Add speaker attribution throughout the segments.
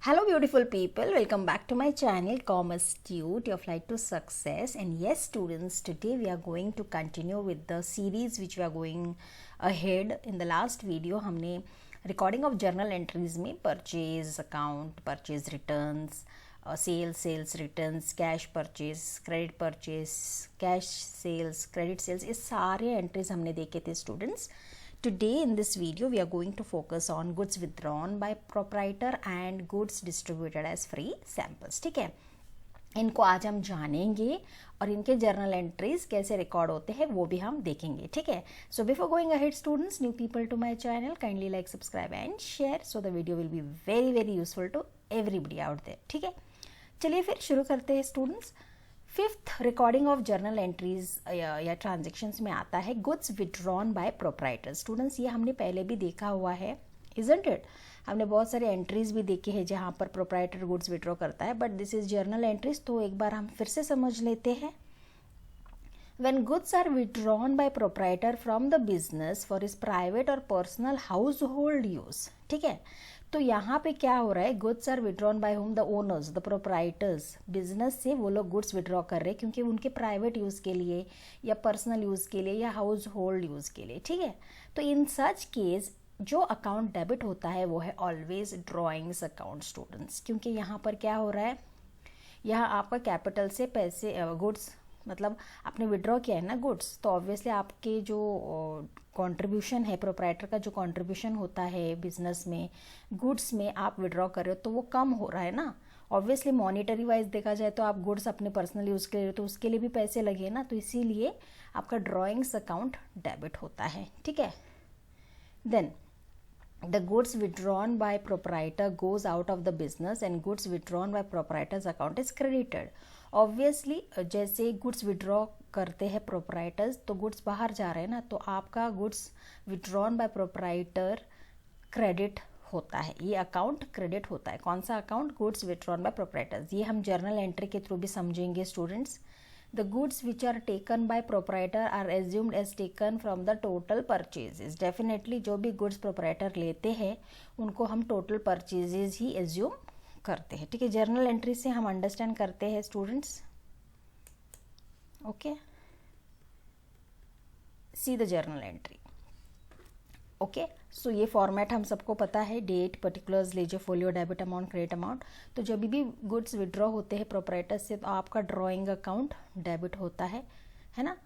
Speaker 1: Hello beautiful people, welcome back to my channel Commerce Tute, your flight to success. And yes students, today we are going to continue with the series which we are going ahead. In the last video हमने recording of journal entries में purchase account, purchase returns, sales returns, cash purchase, cash sales, credit sales, ये सारे entries हमने देखे थे students. Today in this video we are going to focus on goods withdrawn by proprietor and goods distributed as free samples. ठीक है, इनको आज हम जानेंगे और इनके जर्नल एंट्रीज कैसे रिकॉर्ड होते हैं वो भी हम देखेंगे. ठीक है, so before going ahead students, new people to my channel, kindly like, subscribe and share so the video will be very very useful to everybody out there. ठीक है, चलिए फिर शुरू करते हैं students. Fifth recording of journal entries या transactions में आता है goods withdrawn by proprietor. Students ये हमने पहले भी देखा हुआ है, इजंट इट. हमने बहुत सारे एंट्रीज भी देखे हैं जहाँ पर प्रोप्राइटर गुड्स विड्रॉ करता है, but this is journal entries. तो एक बार हम फिर से समझ लेते हैं. When goods are withdrawn by proprietor from the business for his private or personal household use. ठीक है, तो यहाँ पे क्या हो रहा है, goods are withdrawn by whom, the owners, the proprietors. Business से वो लोग गुड्स विड्रॉ कर रहे हैं क्योंकि उनके प्राइवेट यूज़ के लिए या पर्सनल यूज़ के लिए या हाउस होल्ड यूज़ के लिए. ठीक है, तो इन सच केस जो अकाउंट डेबिट होता है वो है ऑलवेज ड्रॉइंग्स अकाउंट स्टूडेंट्स. क्योंकि यहाँ पर क्या हो रहा है, यहाँ आपका कैपिटल से पैसे गुड्स मतलब आपने विड्रॉ किया है ना गुड्स, तो ऑब्वियसली आपके जो कंट्रीब्यूशन है, प्रोप्राइटर का जो कंट्रीब्यूशन होता है बिजनेस में, गुड्स में आप विड्रॉ कर रहे हो तो वो कम हो रहा है ना. ऑब्वियसली मॉनिटरी वाइज देखा जाए तो आप गुड्स अपने पर्सनल यूज़ के लिए तो उसके लिए भी पैसे लगे ना, तो इसीलिए आपका ड्रॉइंग्स अकाउंट डेबिट होता है. ठीक है, then the goods withdrawn by proprietor goes out of the business and goods withdrawn by proprietor's account is credited. Obviously जैसे goods withdraw करते हैं proprietors तो goods बाहर जा रहे हैं ना, तो आपका goods withdrawn by proprietor credit होता है, ये अकाउंट क्रेडिट होता है. कौन सा account, goods withdrawn by proprietors. ये हम जर्नल एंट्री के थ्रू भी समझेंगे students. The goods which are taken by proprietor are assumed as taken from the total purchases. Definitely जो भी goods proprietor लेते हैं उनको हम total purchases ही assume करते हैं. ठीक है, जर्नल एंट्री से हम अंडरस्टैंड करते हैं students. Okay, see the journal entry. Okay, so ये फॉर्मेट हम सबको पता है, date, particulars, ledger folio, debit amount, credit amount. तो जब भी गुड्स विड्रॉ होते हैं प्रोप्राइटर से तो आपका ड्रॉइंग अकाउंट डेबिट होता है ना.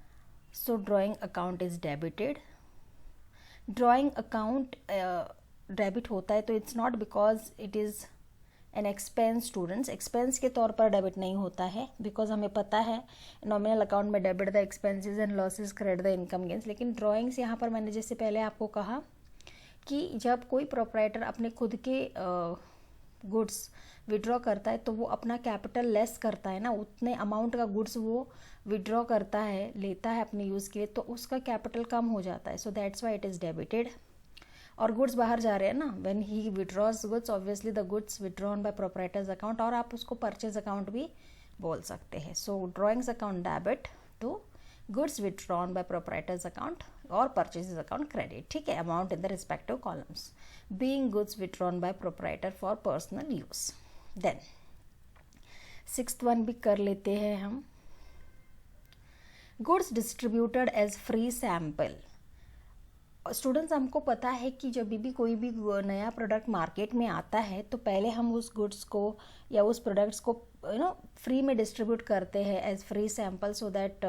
Speaker 1: So drawing account is debited. Drawing account debit होता है तो it's not because it is an expense students. Expense के तौर पर डेबिट नहीं होता है, बिकॉज हमें पता है नॉमिनल अकाउंट में debit the expenses and losses, credit the income gains. लेकिन ड्राइंग्स यहाँ पर मैंने जैसे पहले आपको कहा कि जब कोई प्रोप्राइटर अपने खुद के गुड्स विड्रॉ करता है तो वो अपना कैपिटल लेस करता है ना, उतने अमाउंट का गुड्स वो विड्रॉ करता है, लेता है अपने यूज़ के लिए, तो उसका कैपिटल कम हो जाता है. So that's why it is debited. और गुड्स बाहर जा रहे हैं ना, when he withdraws goods, obviously the goods withdrawn by proprietor's account, और आप उसको परचेज अकाउंट भी बोल सकते हैं. So drawings account debit to goods withdrawn by proprietor's account और परचेजेस अकाउंट क्रेडिट. ठीक है, amount in the respective columns being goods withdrawn by proprietor for personal use. Then sixth one भी कर लेते हैं हम. Goods distributed as free sample. Students हमको पता है कि जब भी कोई भी नया प्रोडक्ट मार्केट में आता है तो पहले हम उस गुड्स को या उस प्रोडक्ट्स को फ्री में डिस्ट्रीब्यूट करते हैं as free sample, so that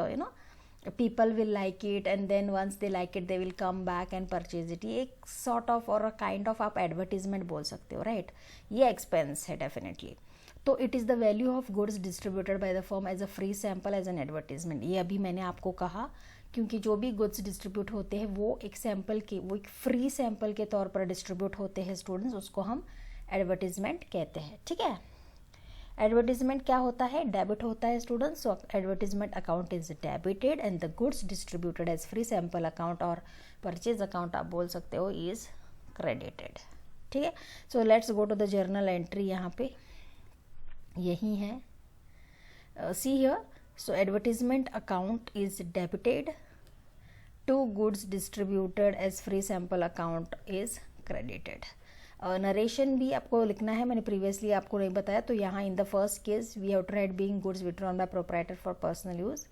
Speaker 1: people will like it and then once they like it they will come back and purchase it. ये एक sort of और kind of आप advertisement बोल सकते हो, राइट. ये expense है definitely. तो it is the value of goods distributed by the firm as a free sample as an advertisement. ये अभी मैंने आपको कहा क्योंकि जो भी गुड्स डिस्ट्रीब्यूट होते हैं वो एक सैम्पल के, वो एक फ्री सैम्पल के तौर पर डिस्ट्रीब्यूट होते हैं स्टूडेंट्स, उसको हम एडवर्टीजमेंट कहते हैं. ठीक है, एडवर्टीजमेंट क्या होता है, डेबिट होता है students. So advertisement account is debited and the goods distributed as free sample account और परचेज अकाउंट आप बोल सकते हो इज क्रेडिटेड. ठीक है, so let's go to the journal entry. यहाँ पे यही है, see here. So advertisement account is debited to goods distributed as free sample account is credited. Narration भी आपको लिखना है, मैंने प्रीवियसली आपको नहीं बताया, तो यहाँ in the first case we have to write being goods withdrawn by proprietor for personal use.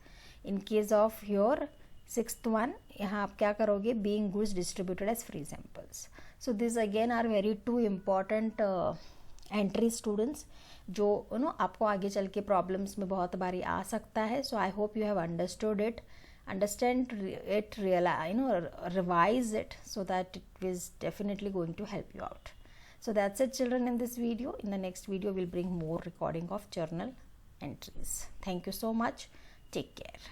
Speaker 1: In case of your sixth one, यहाँ आप क्या करोगे, being goods distributed as free samples. So this again are very too important entry students, जो आपको आगे चल के problems में बहुत बारी आ सकता है. So I hope you have understood it, understand it, realize, revise it, so that it is definitely going to help you out. So that's it children in this video. In the next video we'll bring more recording of journal entries. Thank you so much. Take care.